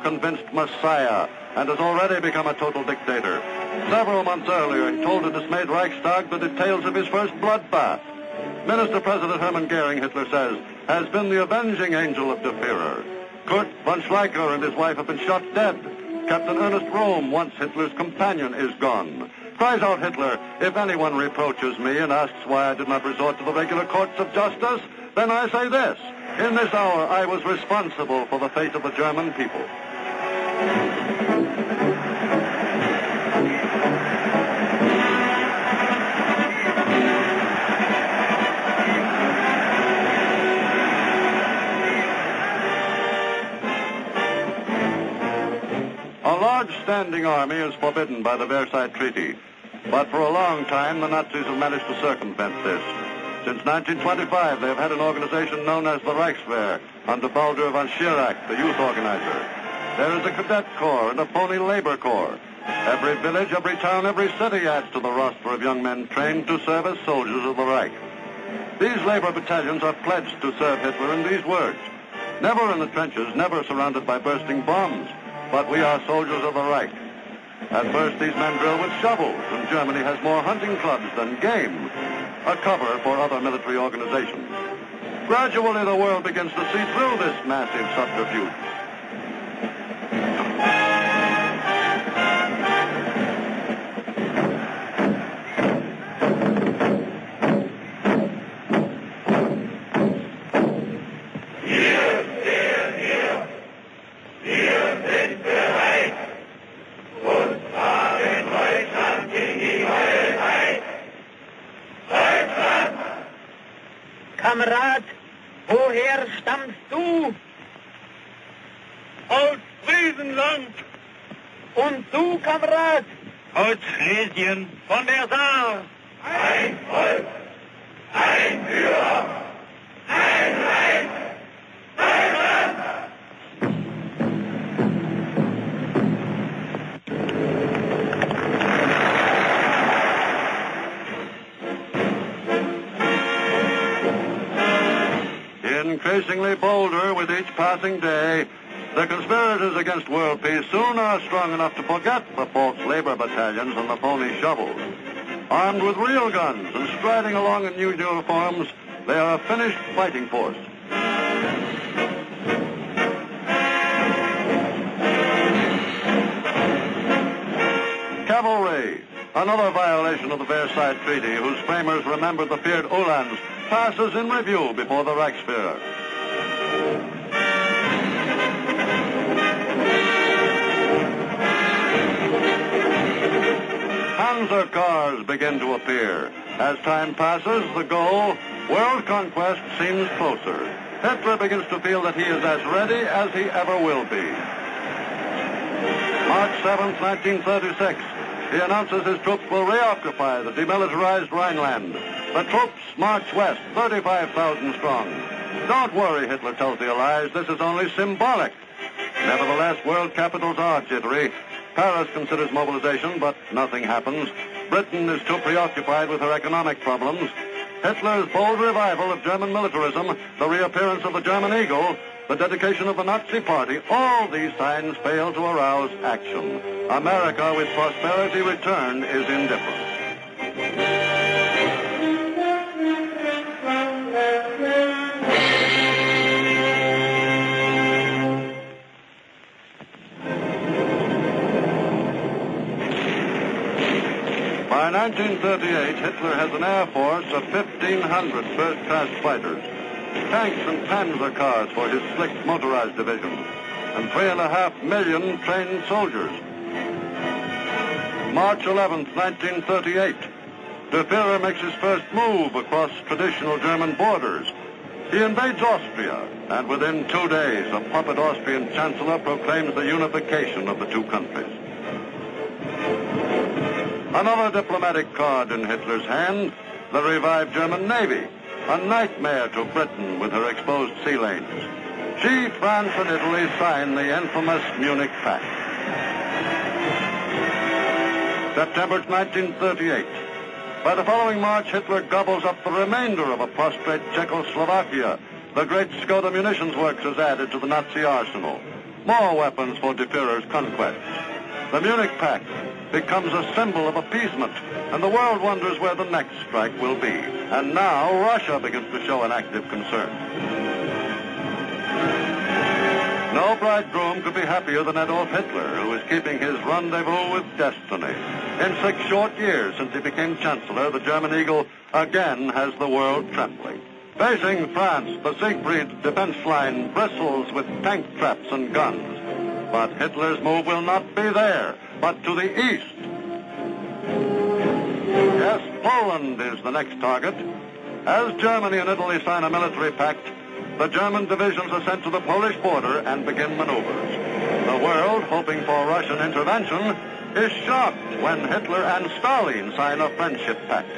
self-convinced messiah and has already become a total dictator. Several months earlier, he told the dismayed Reichstag the details of his first bloodbath. Minister President Hermann Goering, Hitler says, has been the avenging angel of the Führer. Kurt von Schleicher and his wife have been shot dead. Captain Ernest Röhm, once Hitler's companion, is gone. Cries out Hitler, if anyone reproaches me and asks why I did not resort to the regular courts of justice, then I say this. In this hour, I was responsible for the fate of the German people. A large standing army is forbidden by the Versailles Treaty, but for a long time the Nazis have managed to circumvent this. Since 1925, they have had an organization known as the Reichswehr, under Baldur von Schirach, the youth organizer. There is a cadet corps and a pony labor corps. Every village, every town, every city adds to the roster of young men trained to serve as soldiers of the Reich. These labor battalions are pledged to serve Hitler in these words: never in the trenches, never surrounded by bursting bombs, but we are soldiers of the Reich. At first, these men drill with shovels, and Germany has more hunting clubs than game, a cover for other military organizations. Gradually, the world begins to see through this massive subterfuge. Kamerad, woher stammst du? Aus Friesenland. Und du, Kamerad? Aus Schlesien, von der Saar. Ein Volk, ein Führer, ein Reich, Deutschland! Increasingly bolder with each passing day, the conspirators against world peace soon are strong enough to forget the false labor battalions and the phony shovels. Armed with real guns and striding along in new uniforms, they are a finished fighting force. Cavalry, another violation of the Versailles Treaty, whose framers remembered the feared Uhlans, passes in review before the Reichsführer. Panzer cars begin to appear. As time passes, the goal, world conquest, seems closer. Hitler begins to feel that he is as ready as he ever will be. March 7th, 1936. He announces his troops will reoccupy the demilitarized Rhineland. The troops march west, 35,000 strong. Don't worry, Hitler tells the Allies, this is only symbolic. Nevertheless, world capitals are jittery. Paris considers mobilization, but nothing happens. Britain is too preoccupied with her economic problems. Hitler's bold revival of German militarism, the reappearance of the German eagle, the dedication of the Nazi Party, all these signs fail to arouse action. America, with prosperity returned, is indifferent. By 1938, Hitler has an air force of 1,500 first-class fighters, tanks and panzer cars for his slick motorized division, and 3.5 million trained soldiers. March 11th, 1938, the Führer makes his first move across traditional German borders. He invades Austria, and within 2 days, a puppet Austrian chancellor proclaims the unification of the two countries. Another diplomatic card in Hitler's hand, the revived German Navy, a nightmare to Britain with her exposed sea lanes. She, France, and Italy signed the infamous Munich Pact. September 1938. By the following March, Hitler gobbles up the remainder of a prostrate Czechoslovakia. The great Skoda munitions works is added to the Nazi arsenal. more weapons for De Führer's conquest. The Munich Pact becomes a symbol of appeasement, and the world wonders where the next strike will be. And now Russia begins to show an active concern. No bridegroom could be happier than Adolf-Hitler, who is keeping his rendezvous with destiny. In 6 short years since he became Chancellor, the German eagle again has the world trembling. Facing France, the Siegfried defense line bristles with tank traps and guns. But Hitler's move will not be there, but to the east. Yes, Poland is the next target. As Germany and Italy sign a military pact, the German divisions are sent to the Polish border and begin maneuvers. The world, hoping for Russian intervention, is shocked when Hitler and Stalin sign a friendship pact.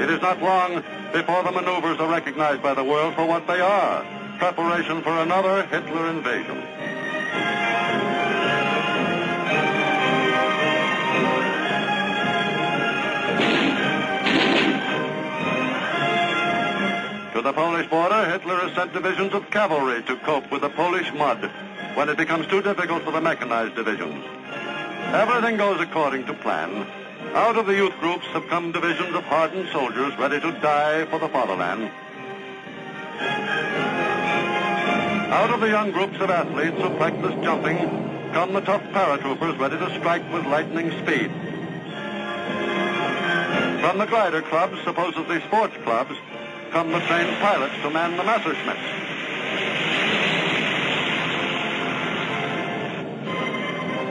It is not long before the maneuvers are recognized by the world for what they are, preparation for another Hitler invasion. To the Polish border, Hitler has sent divisions of cavalry to cope with the Polish mud when it becomes too difficult for the mechanized divisions. Everything goes according to plan. Out of the youth groups have come divisions of hardened soldiers ready to die for the fatherland. Out of the young groups of athletes who practice jumping come the tough paratroopers ready to strike with lightning speed. From the glider clubs, supposedly sports clubs, come the trained pilots to man the Messerschmitts.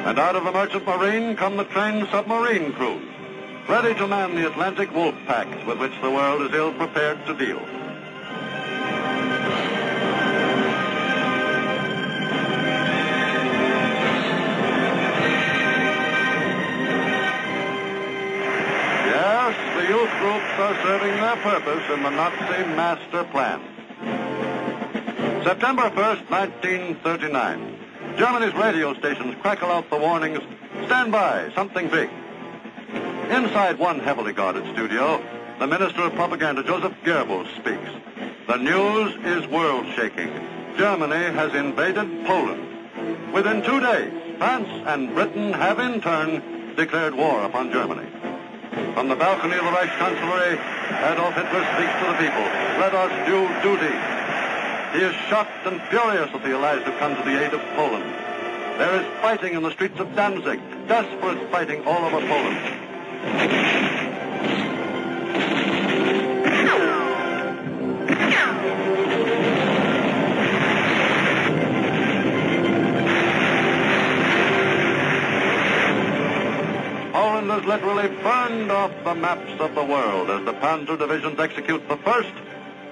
And out of the merchant marine come the trained submarine crews, ready to man the Atlantic wolf packs with which the world is ill prepared to deal. Yes, the youth groups are serving their purpose in the Nazi master plan. September 1st, 1939. Germany's radio stations crackle out the warnings, "Stand by, something big." Inside one heavily guarded studio, the Minister of Propaganda, Joseph Goebbels, speaks. The news is world-shaking. Germany has invaded Poland. Within 2 days, France and Britain have in turn declared war upon Germany. From the balcony of the Reich Chancellery, Adolf Hitler speaks to the people. Let us do duty. He is shocked and furious at the allies who come to the aid of Poland. There is fighting in the streets of Danzig, desperate fighting all over Poland. Poland is literally burned off the maps of the world as the Panzer divisions execute the first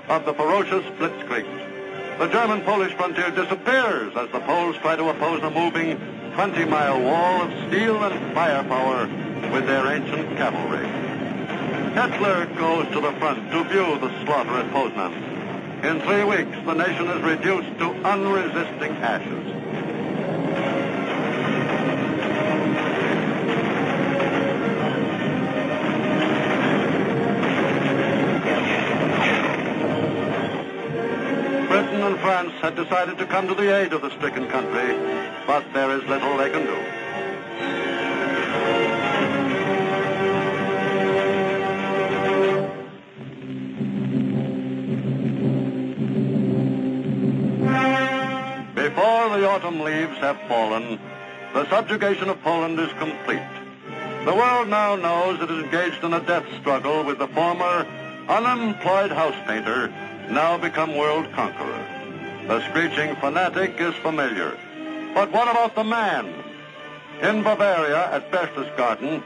of the ferocious blitzkriegs. The German-Polish frontier disappears as the Poles try to oppose a moving 20-mile wall of steel and firepower with their ancient cavalry. Hitler goes to the front to view the slaughter at Poznan. In 3 weeks, the nation is reduced to unresisting ashes. Britain and France had decided to come to the aid of the stricken country, but there is little they can do. Before the autumn leaves have fallen, the subjugation of Poland is complete. The world now knows it is engaged in a death struggle with the former unemployed house painter, now become world conqueror. The screeching fanatic is familiar. But what about the man? In Bavaria, at Berchtesgaden,